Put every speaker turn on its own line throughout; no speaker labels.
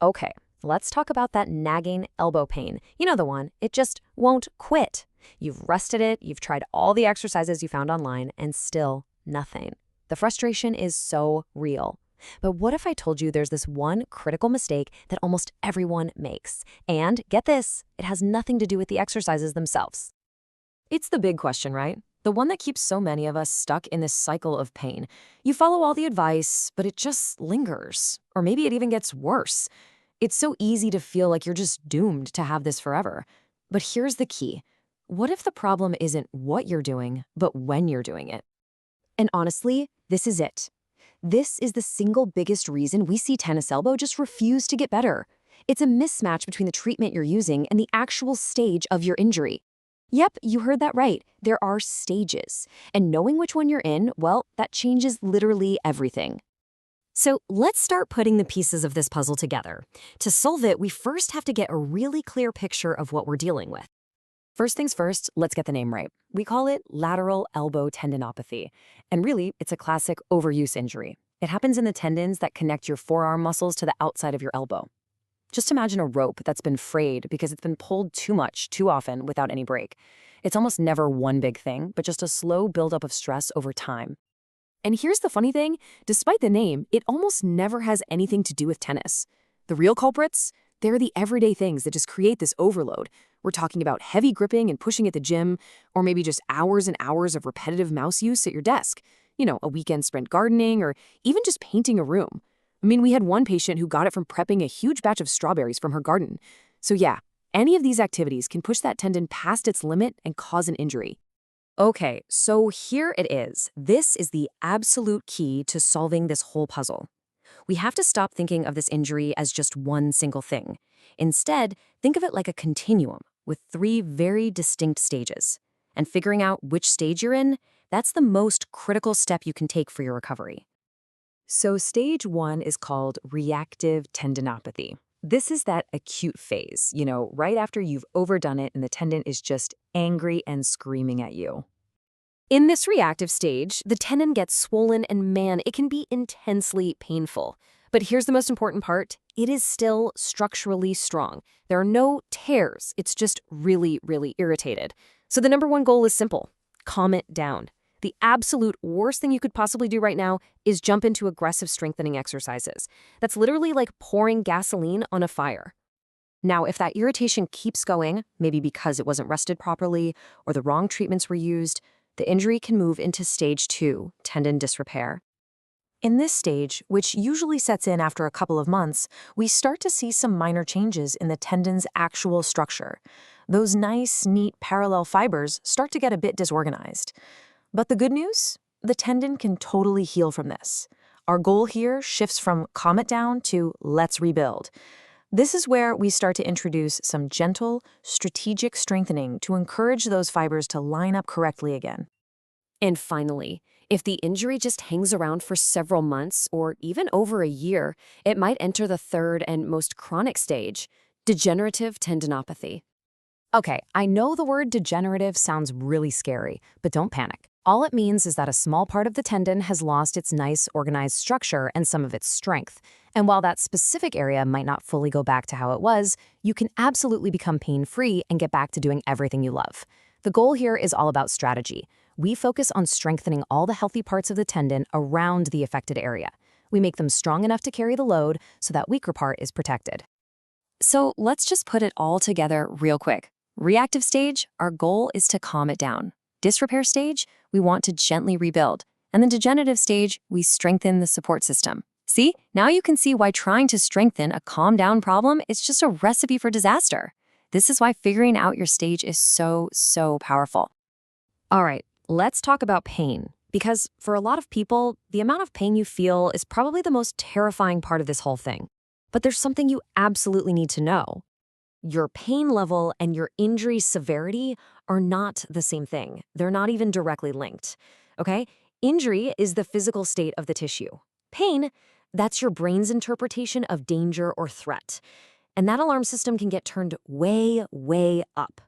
Okay, let's talk about that nagging elbow pain. You know the one, it just won't quit. You've rested it, you've tried all the exercises you found online, and still nothing. The frustration is so real. But what if I told you there's this one critical mistake that almost everyone makes? And get this, it has nothing to do with the exercises themselves.
It's the big question, right? The one that keeps so many of us stuck in this cycle of pain. You follow all the advice, but it just lingers. Or maybe it even gets worse. It's so easy to feel like you're just doomed to have this forever. But here's the key. What if the problem isn't what you're doing, but when you're doing it?
And honestly, this is it. This is the single biggest reason we see tennis elbow just refuse to get better. It's a mismatch between the treatment you're using and the actual stage of your injury. Yep, you heard that right. There are stages. And knowing which one you're in, well, that changes literally everything. So let's start putting the pieces of this puzzle together. To solve it, we first have to get a really clear picture of what we're dealing with. First things first, let's get the name right. We call it lateral elbow tendinopathy. And really, it's a classic overuse injury. It happens in the tendons that connect your forearm muscles to the outside of your elbow. Just imagine a rope that's been frayed because it's been pulled too much, too often, without any break. It's almost never one big thing, but just a slow buildup of stress over time. And here's the funny thing, despite the name, it almost never has anything to do with tennis. The real culprits? They're the everyday things that just create this overload. We're talking about heavy gripping and pushing at the gym, or maybe just hours and hours of repetitive mouse use at your desk. You know, a weekend spent gardening, or even just painting a room. I mean, we had one patient who got it from prepping a huge batch of strawberries from her garden. So yeah, any of these activities can push that tendon past its limit and cause an injury. Okay, so here it is. This is the absolute key to solving this whole puzzle. We have to stop thinking of this injury as just one single thing. Instead, think of it like a continuum with 3 very distinct stages. And figuring out which stage you're in, that's the most critical step you can take for your recovery. So stage 1 is called reactive tendinopathy. This is that acute phase, right after you've overdone it and the tendon is just angry and screaming at you. In this reactive stage, the tendon gets swollen and man, it can be intensely painful. But here's the most important part. It is still structurally strong. There are no tears. It's just really, really irritated. So the number one goal is simple. Calm it down. The absolute worst thing you could possibly do right now is jump into aggressive strengthening exercises. That's literally like pouring gasoline on a fire. Now, if that irritation keeps going, maybe because it wasn't rested properly or the wrong treatments were used, the injury can move into stage 2, tendon dysrepair. In this stage, which usually sets in after a couple of months, we start to see some minor changes in the tendon's actual structure. Those nice, neat, parallel fibers start to get a bit disorganized. But the good news? The tendon can totally heal from this. Our goal here shifts from calm it down to let's rebuild. This is where we start to introduce some gentle, strategic strengthening to encourage those fibers to line up correctly again. And finally, if the injury just hangs around for several months or even over a year, it might enter the third and most chronic stage, degenerative tendinopathy. Okay, I know the word degenerative sounds really scary, but don't panic. All it means is that a small part of the tendon has lost its nice, organized structure and some of its strength. And while that specific area might not fully go back to how it was, you can absolutely become pain-free and get back to doing everything you love. The goal here is all about strategy. We focus on strengthening all the healthy parts of the tendon around the affected area. We make them strong enough to carry the load so that weaker part is protected. So let's just put it all together real quick. Reactive stage, our goal is to calm it down. Dysrepair stage, we want to gently rebuild. And then degenerative stage, we strengthen the support system. See, now you can see why trying to strengthen a calm down problem is just a recipe for disaster. This is why figuring out your stage is so, so powerful. All right, let's talk about pain. Because for a lot of people, the amount of pain you feel is probably the most terrifying part of this whole thing. But there's something you absolutely need to know. Your pain level and your injury severity are not the same thing. They're not even directly linked, okay? Injury is the physical state of the tissue. Pain, that's your brain's interpretation of danger or threat. And that alarm system can get turned way, way up.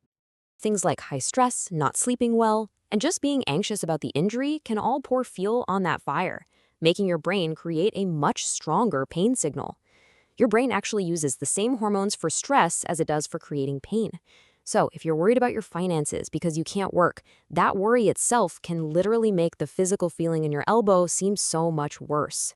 Things like high stress, not sleeping well, and just being anxious about the injury can all pour fuel on that fire, making your brain create a much stronger pain signal. Your brain actually uses the same hormones for stress as it does for creating pain. So, if you're worried about your finances because you can't work, that worry itself can literally make the physical feeling in your elbow seem so much worse.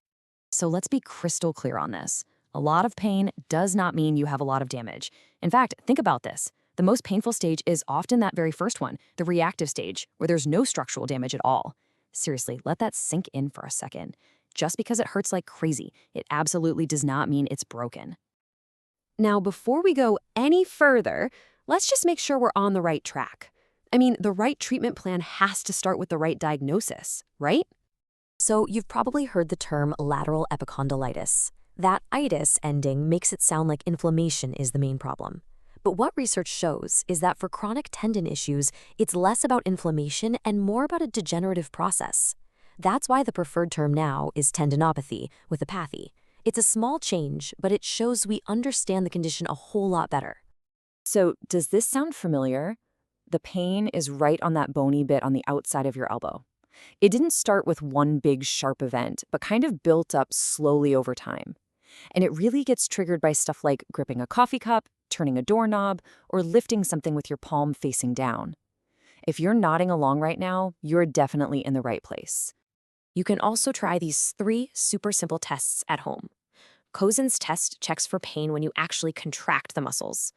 So let's be crystal clear on this. A lot of pain does not mean you have a lot of damage. In fact, think about this. The most painful stage is often that very first one, the reactive stage, where there's no structural damage at all. Seriously, let that sink in for a second. Just because it hurts like crazy, it absolutely does not mean it's broken.
Now, before we go any further, let's just make sure we're on the right track. I mean, the right treatment plan has to start with the right diagnosis, right? So, you've probably heard the term lateral epicondylitis. That itis ending makes it sound like inflammation is the main problem. But what research shows is that for chronic tendon issues, it's less about inflammation and more about a degenerative process. That's why the preferred term now is tendinopathy with a pathy. It's a small change, but it shows we understand the condition a whole lot better.
So, does this sound familiar? The pain is right on that bony bit on the outside of your elbow. It didn't start with one big sharp event, but kind of built up slowly over time. And it really gets triggered by stuff like gripping a coffee cup, turning a doorknob, or lifting something with your palm facing down. If you're nodding along right now, you're definitely in the right place.
You can also try these 3 super simple tests at home. Cozen's test checks for pain when you actually contract the muscles.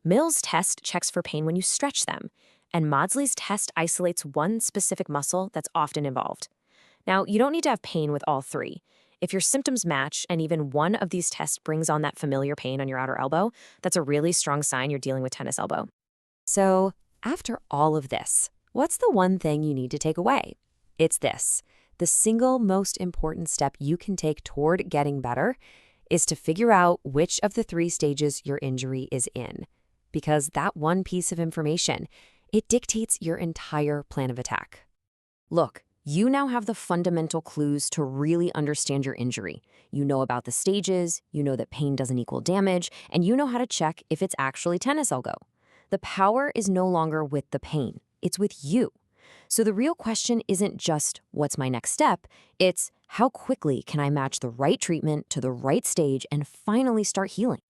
Mill's test checks for pain when you stretch them. And Maudsley's test isolates one specific muscle that's often involved. Now, you don't need to have pain with all 3. If your symptoms match and even one of these tests brings on that familiar pain on your outer elbow, that's a really strong sign you're dealing with tennis elbow. So, after all of this, what's the one thing you need to take away? It's this. The single most important step you can take toward getting better is to figure out which of the 3 stages your injury is in. Because that one piece of information, it dictates your entire plan of attack. Look, you now have the fundamental clues to really understand your injury. You know about the stages, you know that pain doesn't equal damage, and you know how to check if it's actually tennis elbow. The power is no longer with the pain, it's with you. So the real question isn't just, what's my next step? It's, how quickly can I match the right treatment to the right stage and finally start healing?